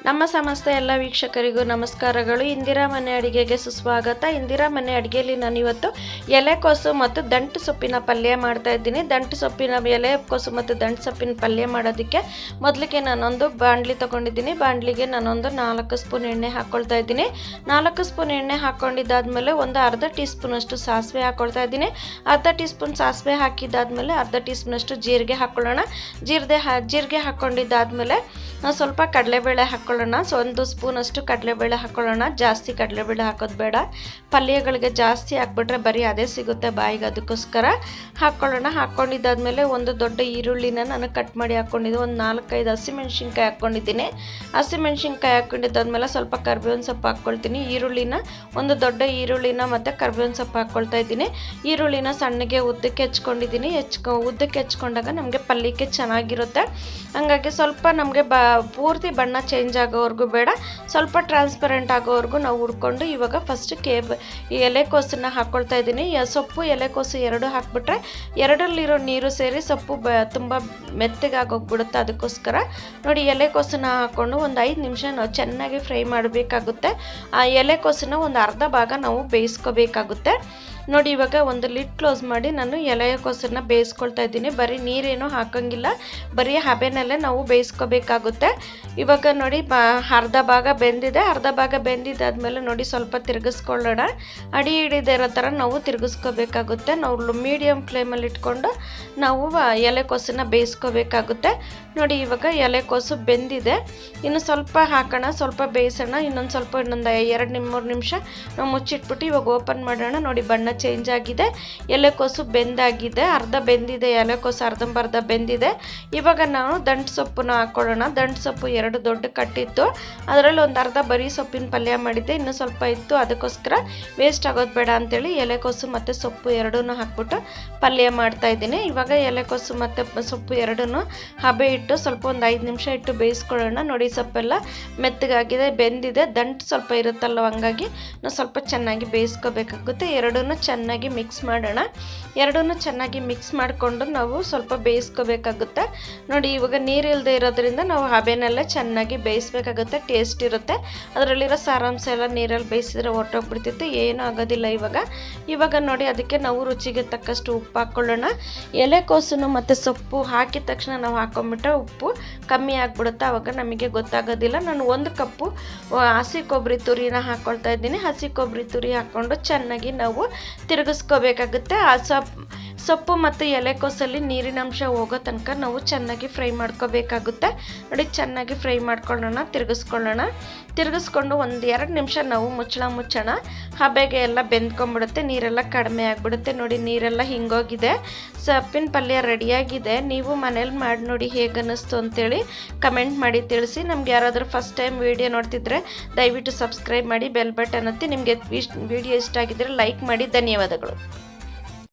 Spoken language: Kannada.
ನಮ್ಮ ಸಮಸ್ತ ಎಲ್ಲ ವೀಕ್ಷಕರಿಗೂ ನಮಸ್ಕಾರಗಳು. ಇಂದಿರಾ ಮನೆ ಅಡಿಗೆಗೆ ಸುಸ್ವಾಗತ. ಇಂದಿರಾ ಮನೆ ಅಡಿಗೆಯಲ್ಲಿ ನಾನು ಇವತ್ತು ಎಲೆಕೋಸು ಮತ್ತು ದಂಟು ಸೊಪ್ಪಿನ ಪಲ್ಯ ಮಾಡ್ತಾ ಇದ್ದೀನಿ. ದಂಟು ಸೊಪ್ಪಿನ ಎಲೆಕೋಸು ಮತ್ತು ದಂಟು ಸೊಪ್ಪಿನ ಪಲ್ಯ ಮಾಡೋದಕ್ಕೆ ಮೊದಲಿಗೆ ನಾನೊಂದು ಬಾಣಲಿ ತೊಗೊಂಡಿದ್ದೀನಿ. ಬಾಣಲಿಗೆ ನಾನೊಂದು 4 ಸ್ಪೂನ್ ಎಣ್ಣೆ ಹಾಕ್ಕೊಳ್ತಾ ಇದ್ದೀನಿ. 4 ಸ್ಪೂನ್ ಎಣ್ಣೆ ಹಾಕ್ಕೊಂಡಿದ್ದಾದಮೇಲೆ ಒಂದು ಅರ್ಧ ಟೀ ಸ್ಪೂನಷ್ಟು ಸಾಸಿವೆ ಹಾಕ್ಕೊಳ್ತಾ ಇದ್ದೀನಿ. ಅರ್ಧ ಟೀ ಸ್ಪೂನ್ ಸಾಸಿವೆ ಹಾಕಿದ್ದಾದಮೇಲೆ ಅರ್ಧ ಟೀ ಸ್ಪೂನಷ್ಟು ಜೀರಿಗೆ ಹಾಕ್ಕೊಳ್ಳೋಣ. ಜೀರಿಗೆ ಹಾಕ್ಕೊಂಡಿದ್ದಾದಮೇಲೆ ಸ್ವಲ್ಪ ಕಡಲೆಬೇಳೆ ಹಾಕ್ಕೊಳ್ಳೋಣ. ಒಂದು ಸ್ಪೂನಷ್ಟು ಕಡಲೆಬೇಳೆ ಹಾಕ್ಕೊಳ್ಳೋಣ. ಜಾಸ್ತಿ ಕಡಲೆಬೇಳೆ ಹಾಕೋದು ಬೇಡ, ಪಲ್ಯಗಳಿಗೆ ಜಾಸ್ತಿ ಹಾಕ್ಬಿಟ್ರೆ ಬರೀ ಅದೇ ಸಿಗುತ್ತೆ ಬಾಯಿಗೆ, ಅದಕ್ಕೋಸ್ಕರ ಹಾಕ್ಕೊಳ್ಳೋಣ. ಹಾಕ್ಕೊಂಡಿದ್ದಾದಮೇಲೆ ಒಂದು ದೊಡ್ಡ ಈರುಳ್ಳಿನ ನಾನು ಕಟ್ ಮಾಡಿ ಹಾಕ್ಕೊಂಡಿದ್ದೆ. ಒಂದು 4-5 ಹಸಿಮೆಣ್ಸಿನ್ಕಾಯಿ ಹಾಕ್ಕೊಂಡಿದ್ದೀನಿ. ಹಸಿಮೆಣ್ಸಿನ್ಕಾಯಿ ಹಾಕ್ಕೊಂಡಿದ್ದಾದ್ಮೇಲೆ ಸ್ವಲ್ಪ ಕರ್ಬೇವಿನ ಸೊಪ್ಪು ಹಾಕ್ಕೊಳ್ತೀನಿ. ಒಂದು ದೊಡ್ಡ ಈರುಳ್ಳಿನ ಮತ್ತು ಕರ್ಬೇವಿನ ಸೊಪ್ಪು ಹಾಕ್ಕೊಳ್ತಾ ಇದ್ದೀನಿ. ಈರುಳ್ಳಿನ ಸಣ್ಣಗೆ ಉದ್ದಕ್ಕೆ ಹೆಚ್ಕೊಂಡಿದ್ದೀನಿ. ಉದ್ದಕ್ಕೆ ಹೆಚ್ಕೊಂಡಾಗ ನಮಗೆ ಪಲ್ಯಕ್ಕೆ ಚೆನ್ನಾಗಿರುತ್ತೆ. ಹಂಗಾಗಿ ಸ್ವಲ್ಪ ನಮಗೆ ಪೂರ್ತಿ ಬಣ್ಣ ಚೇಂಜ್ ಆಗೋವರೆಗೂ ಬೇಡ, ಸ್ವಲ್ಪ ಟ್ರಾನ್ಸ್ಪರೆಂಟ್ ಆಗೋವರೆಗೂ ನಾವು ಹುರ್ಕೊಂಡು ಇವಾಗ ಫಸ್ಟ್ ಈ ಎಲೆಕೋಸನ್ನ ಹಾಕ್ಕೊಳ್ತಾ ಇದ್ದೀನಿ. ಸೊಪ್ಪು ಎಲೆಕೋಸು ಎರಡು ಹಾಕ್ಬಿಟ್ರೆ ಎರಡರಲ್ಲಿರೋ ನೀರು ಸೇರಿ ಸೊಪ್ಪು ತುಂಬ ಮೆತ್ತಗಾಗೋಗ್ಬಿಡುತ್ತೆ. ಅದಕ್ಕೋಸ್ಕರ ನೋಡಿ ಎಲೆಕೋಸನ್ನ ಹಾಕ್ಕೊಂಡು ಒಂದು 5 ನಿಮಿಷ ನಾವು ಚೆನ್ನಾಗಿ ಫ್ರೈ ಮಾಡಬೇಕಾಗುತ್ತೆ. ಆ ಎಲೆಕೋಸನ್ನ ಒಂದು ಅರ್ಧ ಭಾಗ ನಾವು ಬೇಯಿಸ್ಕೋಬೇಕಾಗುತ್ತೆ. ನೋಡಿ ಇವಾಗ ಒಂದು ಲಿಡ್ ಕ್ಲೋಸ್ ಮಾಡಿ ನಾನು ಎಲೆಕೋಸನ್ನ ಬೇಯಿಸ್ಕೊಳ್ತಾ ಇದ್ದೀನಿ. ಬರೀ ನೀರೇನು ಹಾಕೋಂಗಿಲ್ಲ, ಬರೀ ಹಬೆನಲ್ಲೇ ನಾವು ಬೇಯಿಸ್ಕೋಬೇಕಾಗುತ್ತೆ. ಇವಾಗ ನೋಡಿ ಅರ್ಧ ಭಾಗ ಬೆಂದಿದೆ. ಅರ್ಧ ಭಾಗ ಬೆಂದಿದ್ದಾದ್ಮೇಲೆ ನೋಡಿ ಸ್ವಲ್ಪ ತಿರುಗಿಸ್ಕೊಳ್ಳೋಣ. ಅಡಿ ಹಿಡಿದೇ ಇರೋ ಥರ ನಾವು ತಿರುಗಿಸ್ಕೋಬೇಕಾಗುತ್ತೆ. ನಾವು ಮೀಡಿಯಮ್ ಫ್ಲೇಮಲ್ಲಿ ಇಟ್ಕೊಂಡು ನಾವು ಎಲೆಕೋಸನ್ನ ಬೇಯಿಸ್ಕೋಬೇಕಾಗುತ್ತೆ. ನೋಡಿ ಇವಾಗ ಎಲೆಕೋಸು ಬೆಂದಿದೆ. ಇನ್ನು ಸ್ವಲ್ಪ ಹಾಕೋಣ, ಸ್ವಲ್ಪ ಬೇಯಿಸೋಣ. ಇನ್ನೊಂದು 2-3 ನಿಮಿಷ ನಾವು ಮುಚ್ಚಿಟ್ಬಿಟ್ಟು ಇವಾಗ ಓಪನ್ ಮಾಡೋಣ. ನೋಡಿ ಬಣ್ಣ ಚೇಂಜ್ ಆಗಿದೆ, ಎಲೆಕೋಸು ಬೆಂದಾಗಿದೆ. ಅರ್ಧ ಬೆಂದಿದೆ ಎಲೆಕೋಸು, ಅರ್ಧಂಬರ್ಧ ಬೆಂದಿದೆ. ಇವಾಗ ನಾವು ದಂಟು ಸೊಪ್ಪನ್ನ ಹಾಕ್ಕೊಳ್ಳೋಣ. ದಂಟು ಸೊಪ್ಪು 2 ದೊಡ್ಡ ಕಟ್ಟಿತ್ತು, ಅದರಲ್ಲಿ ಒಂದು ಅರ್ಧ ಬರೀ ಸೊಪ್ಪಿನ ಪಲ್ಯ ಮಾಡಿದ್ದೆ, ಇನ್ನೂ ಸ್ವಲ್ಪ ಇತ್ತು. ಅದಕ್ಕೋಸ್ಕರ ವೇಸ್ಟ್ ಆಗೋದು ಬೇಡ ಅಂತೇಳಿ ಎಲೆಕೋಸು ಮತ್ತು ಸೊಪ್ಪು ಎರಡನ್ನೂ ಹಾಕ್ಬಿಟ್ಟು ಪಲ್ಯ ಮಾಡ್ತಾ ಇದ್ದೀನಿ. ಇವಾಗ ಎಲೆಕೋಸು ಮತ್ತು ಸೊಪ್ಪು ಎರಡನ್ನೂ ಹಬೆ ಇಟ್ಟು ಸ್ವಲ್ಪ ಒಂದು 5 ನಿಮಿಷ ಇಟ್ಟು ಬೇಯಿಸ್ಕೊಳ್ಳೋಣ. ನೋಡಿ ಸೊಪ್ಪೆಲ್ಲ ಮೆತ್ತಗಾಗಿದೆ, ಬೆಂದಿದೆ. ದಂಟು ಸ್ವಲ್ಪ ಇರುತ್ತಲ್ಲ, ಹಂಗಾಗಿ ನಾವು ಸ್ವಲ್ಪ ಚೆನ್ನಾಗಿ ಬೇಯಿಸ್ಕೋಬೇಕಾಗುತ್ತೆ. ಎರಡನ್ನೂ ಚೆನ್ನಾಗಿ ಮಿಕ್ಸ್ ಮಾಡೋಣ. ಎರಡನ್ನೂ ಚೆನ್ನಾಗಿ ಮಿಕ್ಸ್ ಮಾಡಿಕೊಂಡು ನಾವು ಸ್ವಲ್ಪ ಬೇಯಿಸ್ಕೋಬೇಕಾಗುತ್ತೆ. ನೋಡಿ ಇವಾಗ ನೀರಿಲ್ಲದೆ ಇರೋದ್ರಿಂದ ನಾವು ಹಬೆನಲ್ಲೇ ಚೆನ್ನಾಗಿ ಬೇಯಿಸ್ಬೇಕಾಗುತ್ತೆ. ಟೇಸ್ಟ್ ಇರುತ್ತೆ. ಅದರಲ್ಲಿರೋ ಸಾರಾಂಶ ಎಲ್ಲ ನೀರಲ್ಲಿ ಬೇಯಿಸಿದ್ರೆ ಹೊರಟೋಗ್ಬಿಡ್ತಿತ್ತು, ಏನೂ ಆಗೋದಿಲ್ಲ. ಇವಾಗ ನೋಡಿ ಅದಕ್ಕೆ ನಾವು ರುಚಿಗೆ ತಕ್ಕಷ್ಟು ಉಪ್ಪು ಹಾಕ್ಕೊಳ್ಳೋಣ. ಎಲೆಕೋಸನ್ನು ಮತ್ತು ಸೊಪ್ಪು ಹಾಕಿದ ತಕ್ಷಣ ನಾವು ಹಾಕೊಂಡ್ಬಿಟ್ರೆ ಉಪ್ಪು ಕಮ್ಮಿ ಆಗಿಬಿಡುತ್ತೆ, ಆವಾಗ ನಮಗೆ ಗೊತ್ತಾಗೋದಿಲ್ಲ. ನಾನು 1 ಕಪ್ಪು ಹಸಿ ಕೊಬ್ಬರಿ ತುರಿನ ಹಾಕ್ಕೊಳ್ತಾ ಇದ್ದೀನಿ. ಹಸಿ ಕೊಬ್ಬರಿ ತುರಿ ಹಾಕ್ಕೊಂಡು ಚೆನ್ನಾಗಿ ನಾವು ತಿರುಗಿಸ್ಕೋಬೇಕಾಗುತ್ತೆ. ಆ ಸೊಪ್ಪು ಮತ್ತು ಎಲೆಕೋಸಲ್ಲಿ ನೀರಿನಂಶ ಹೋಗೋ ತನಕ ನಾವು ಚೆನ್ನಾಗಿ ಫ್ರೈ ಮಾಡ್ಕೋಬೇಕಾಗುತ್ತೆ. ನೋಡಿ ಚೆನ್ನಾಗಿ ಫ್ರೈ ಮಾಡ್ಕೊಳ್ಳೋಣ, ತಿರುಗಿಸ್ಕೊಂಡು ಒಂದು 2 ನಿಮಿಷ ನಾವು ಮುಚ್ಚೋಣ. ಹಬೆಗೆ ಎಲ್ಲ ಬೆಂದ್ಕೊಂಡ್ಬಿಡುತ್ತೆ, ನೀರೆಲ್ಲ ಕಡಿಮೆ ಆಗಿಬಿಡುತ್ತೆ. ನೋಡಿ ನೀರೆಲ್ಲ ಹಿಂಗೋಗಿದೆ. ಸೊಪ್ಪಿನ ಪಲ್ಯ ರೆಡಿಯಾಗಿದೆ. ನೀವು ಮನೇಲಿ ಮಾಡಿ ನೋಡಿ ಹೇಗೆ ಅನ್ನಿಸ್ತು ಅಂತೇಳಿ ಕಮೆಂಟ್ ಮಾಡಿ ತಿಳಿಸಿ. ನಮ್ಗೆ ಯಾರಾದರೂ ಫಸ್ಟ್ ಟೈಮ್ ವಿಡಿಯೋ ನೋಡ್ತಿದ್ರೆ ದಯವಿಟ್ಟು ಸಬ್ಸ್ಕ್ರೈಬ್ ಮಾಡಿ, ಬೆಲ್ ಬಟನ್ ಒತ್ತಿ. ನಿಮಗೆ ವಿಡಿಯೋ ಇಷ್ಟ ಆಗಿದ್ದರೆ ಲೈಕ್ ಮಾಡಿ. ಧನ್ಯವಾದಗಳು.